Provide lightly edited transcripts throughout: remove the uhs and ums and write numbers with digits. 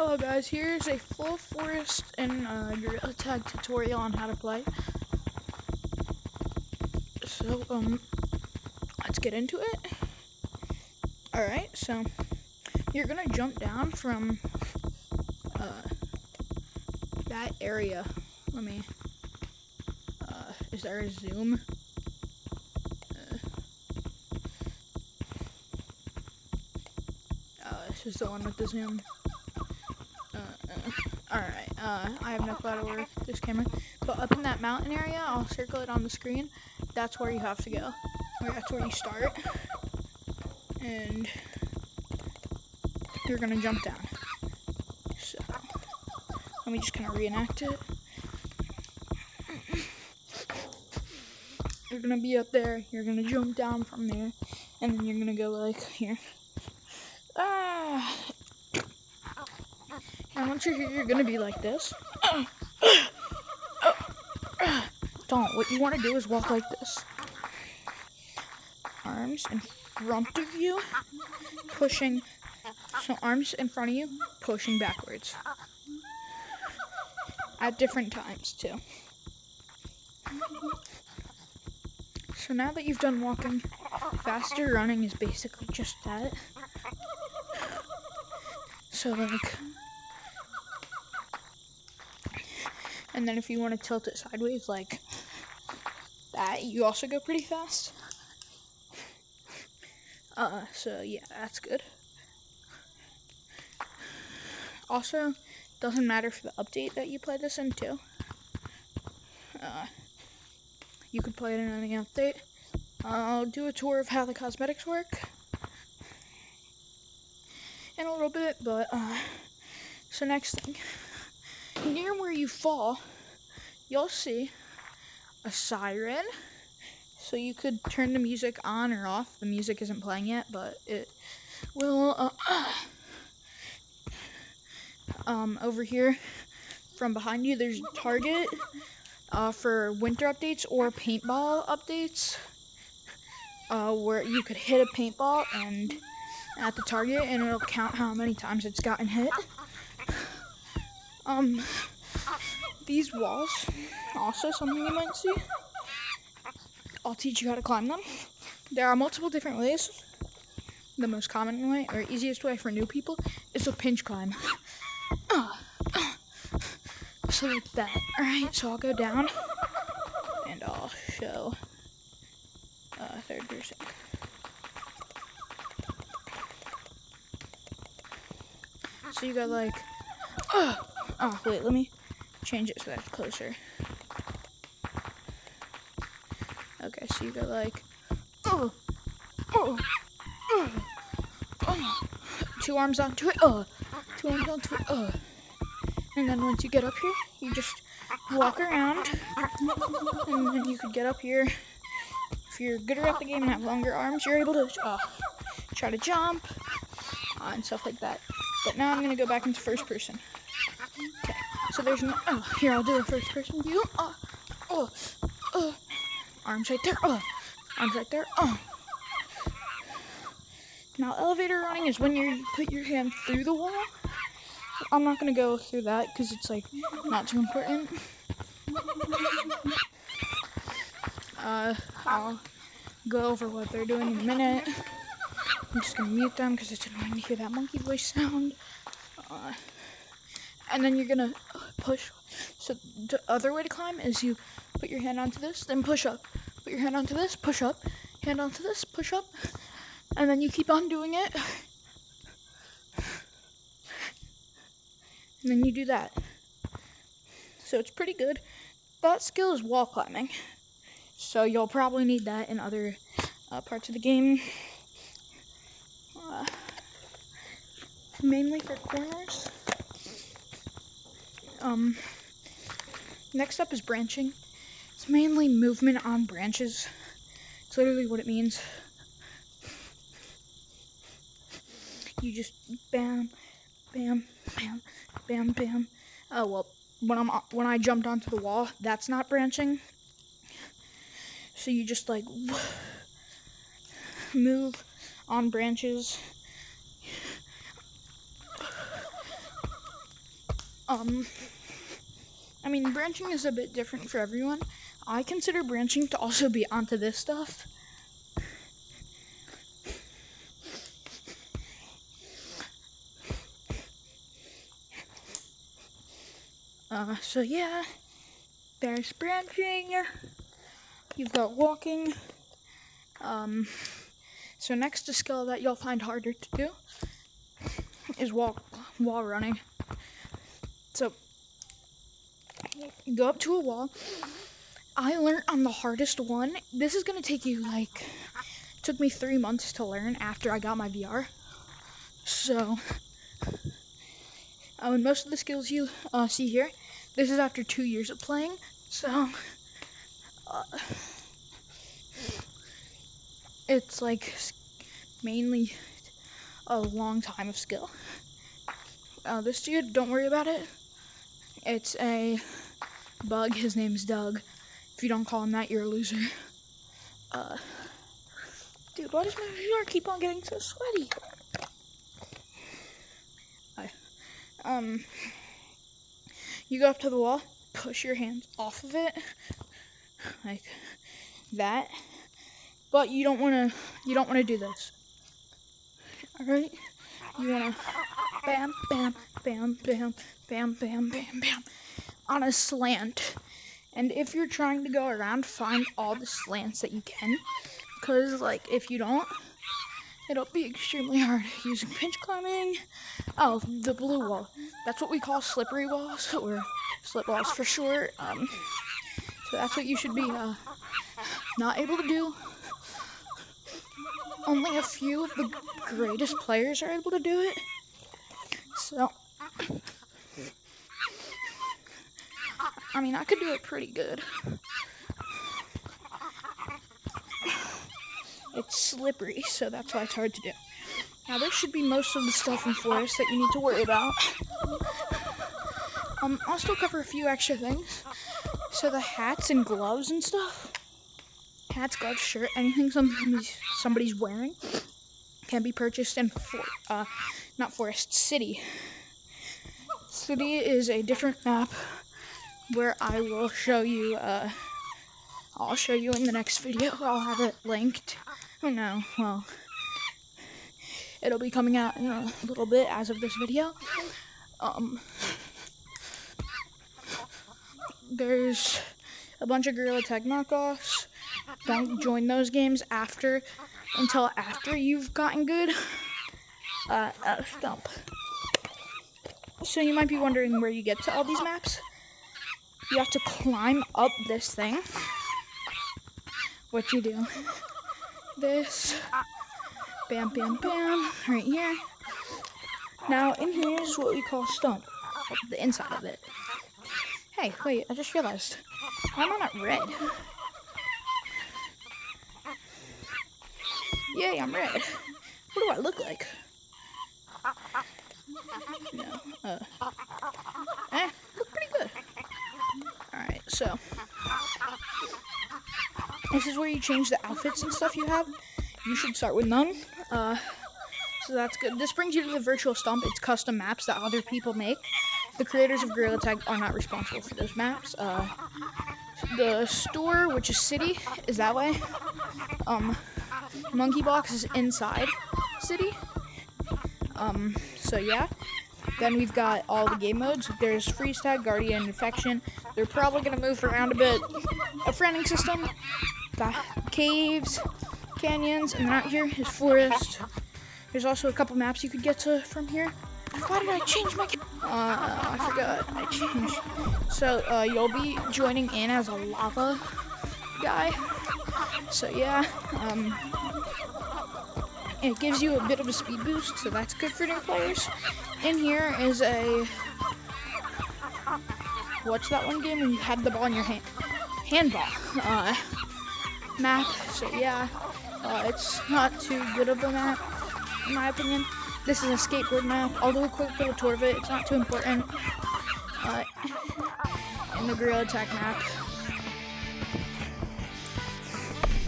Hello guys, here's a full forest and Gorilla Tag tutorial on how to play. So, let's get into it. Alright, so you're gonna jump down from that area. Let me, is there a zoom? This is the one with the zoom. Alright, I have no clue how to work this camera. But up in that mountain area, I'll circle it on the screen. That's where you have to go. Or that's where you start. And you're gonna jump down. So, let me just kind of reenact it. You're gonna be up there, you're gonna jump down from there, and then you're gonna go like here. And once you're here, you're gonna be like this. Don't. What you want to do is walk like this. Arms in front of you, pushing. So arms in front of you, pushing backwards. At different times, too. So now that you've done walking, faster running is basically just that. So, like... And then if you want to tilt it sideways like that, you also go pretty fast. So yeah, that's good. Also, doesn't matter for the update that you play this in too. You could play it in any update. I'll do a tour of how the cosmetics work in a little bit, but so next thing. Near where you fall, you'll see a siren. So you could turn the music on or off. The music isn't playing yet, but it will. Over here, from behind you, there's a target for winter updates or paintball updates, where you could hit a paintball and at the target, and it'll count how many times it's gotten hit. These walls, also something you might see. I'll teach you how to climb them. There are multiple different ways. The most common way, or easiest way for new people, is a pinch climb. So like that. Alright, so I'll go down, and I'll show third person. So you go like, oh, wait, let me change it so that's closer. Okay, so you go like, two arms onto it, two arms onto it, and then once you get up here, you just walk around, and then you could get up here. If you're gooder at the game and have longer arms, you're able to try to jump, and stuff like that. But now I'm gonna go back into first person. Okay, so there's no, here, I'll do a first person view. Arms right there, arms right there, Now, elevator running is when you put your hand through the wall. I'm not gonna go through that because it's like not too important. I'll go over what they're doing in a minute. I'm just gonna mute them because it's annoying to hear that monkey voice sound. And then you're gonna push. So the other way to climb is you put your hand onto this, then push up. Put your hand onto this, push up. Hand onto this, push up. And then you keep on doing it. And then you do that. So it's pretty good. That skill is wall climbing. So you'll probably need that in other parts of the game. Mainly for corners. Next up is branching. It's mainly movement on branches. It's literally what it means. You just bam, bam, bam, bam, bam. Oh well, when I jumped onto the wall, that's not branching. So you just like move on branches. I mean, branching is a bit different for everyone. I consider branching to also be onto this stuff. So yeah, there's branching. You've got walking. So next to skill that you'll find harder to do is wall running. So you go up to a wall. I learned on the hardest one. This is gonna take you took me 3 months to learn after I got my VR. So, and most of the skills you see here, this is after 2 years of playing. So, it's like mainly a long time of skill. This dude, don't worry about it. It's a bug. His name's Doug. If you don't call him that, you're a loser. Dude, why does my VR keep on getting so sweaty? You go up to the wall, push your hands off of it, like that. But you don't wanna do this. Alright? You wanna bam, bam, bam, bam, bam, bam, bam, bam, on a slant. And if you're trying to go around, find all the slants that you can. Because, if you don't, it'll be extremely hard. Using pinch climbing. Oh, the blue wall. That's what we call slippery walls, or slip walls for short. So that's what you should be not able to do. Only a few of the greatest players are able to do it. So, I mean, I could do it pretty good. It's slippery, so that's why it's hard to do. Now, this should be most of the stuff in Forest that you need to worry about. I'll still cover a few extra things. So the hats and gloves and stuff. Hats, gloves, shirt, anything somebody's wearing can be purchased in not Forest, City. City is a different map where I will show you, I'll show you in the next video. I'll have it linked. Oh no, well, it'll be coming out in a little bit as of this video. There's a bunch of Gorilla Tag knockoffs. Don't join those games until after you've gotten good at Stump. So you might be wondering where you get to all these maps. You have to climb up this thing. What you do? This. Bam, bam, bam. Right here. Now, in here is what we call Stump. The inside of it. Hey, wait, I just realized. Why am I not red? Yay, I'm red. What do I look like? No, look pretty good. Alright, so this is where you change the outfits and stuff you have. You should start with none. So that's good. This brings you to the virtual Stump. It's custom maps that other people make. The creators of Gorilla Tag are not responsible for those maps. The store, which is City, is that way. Monkey Box is inside City. So yeah. Then we've got all the game modes. There's Freeze Tag, Guardian, Infection. They're probably going to move around a bit. A friending system. The caves, canyons, and then out here is Forest. There's also a couple maps you could get to from here. Why did I change my... I forgot. I changed. So, you'll be joining in as a lava guy. So, yeah. It gives you a bit of a speed boost, so that's good for new players. In here is a... What's that one game when you had the ball in your hand? Handball. Map. So, yeah. It's not too good of a map, in my opinion. This is a skateboard map. I'll do a quick little tour of it. It's not too important. In the Gorilla Tag map.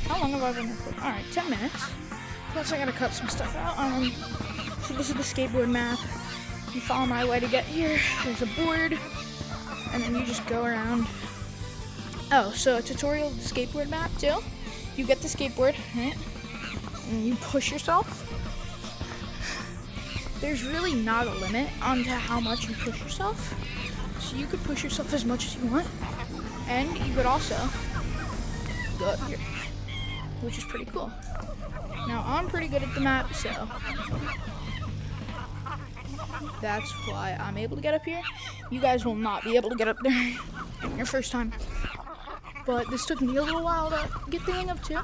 How long have I been recording? Alright, 10 minutes. Plus I gotta cut some stuff out. So this is the skateboard map. You follow my way to get here. There's a board, and then you just go around. Oh, so a tutorial of the skateboard map too. You get the skateboard, right? And you push yourself. There's really not a limit on to how much you push yourself. So you could push yourself as much as you want. And you could also go up here, which is pretty cool. Now, I'm pretty good at the map, so that's why I'm able to get up here. You guys will not be able to get up there your first time. But this took me a little while to get the hang of too.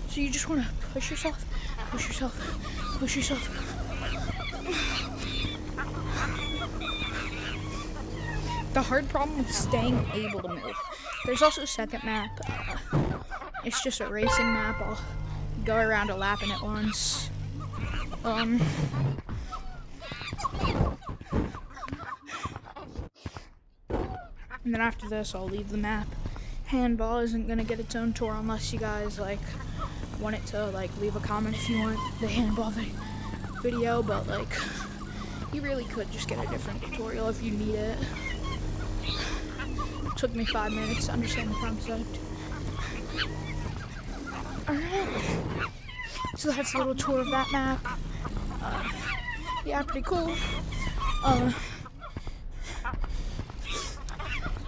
So you just want to push yourself, push yourself, push yourself. The hard problem with staying able to move. There's also a second map. It's just a racing map. I'll go around a lap in it once. And then after this, I'll leave the map. Handball isn't gonna get its own tour unless you guys like want it to like leave a comment if you want the handball video, but like you really could just get a different tutorial if you need it. It took me 5 minutes to understand the concept. Alright, so that's a little tour of that map. Yeah, pretty cool.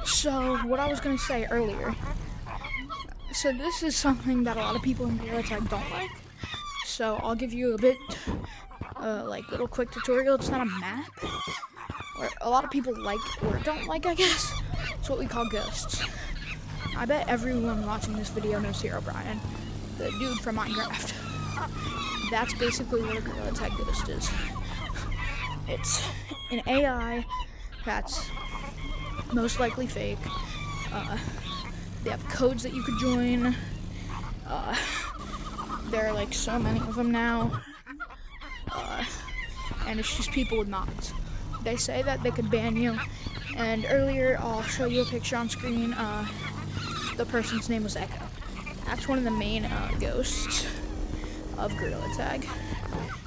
So, what I was going to say earlier, so this is something that a lot of people in Gorilla Tag don't like, so I'll give you a bit, like, little quick tutorial. It's not a map, or a lot of people like, or don't like, I guess. It's what we call ghosts. I bet everyone watching this video knows Herobrine, the dude from Minecraft. That's basically what a Gorilla Tag ghost is. It's an AI that's most likely fake. They have codes that you could join. There are like so many of them now. And it's just people with mods. They say that they could ban you. And earlier, I'll show you a picture on screen. The person's name was Echo. That's one of the main ghosts of Gorilla Tag.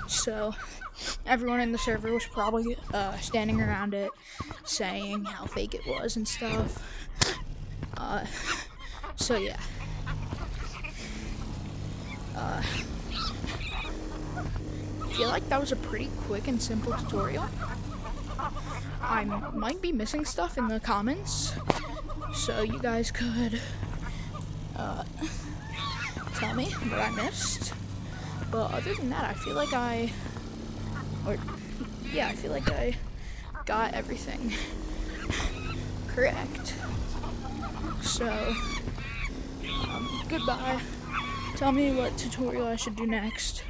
So everyone in the server was probably standing around it, saying how fake it was and stuff. So yeah. I feel like that was a pretty quick and simple tutorial. I might be missing stuff in the comments, so you guys could tell me what I missed. But other than that, I feel like I got everything correct. So, goodbye. Tell me what tutorial I should do next.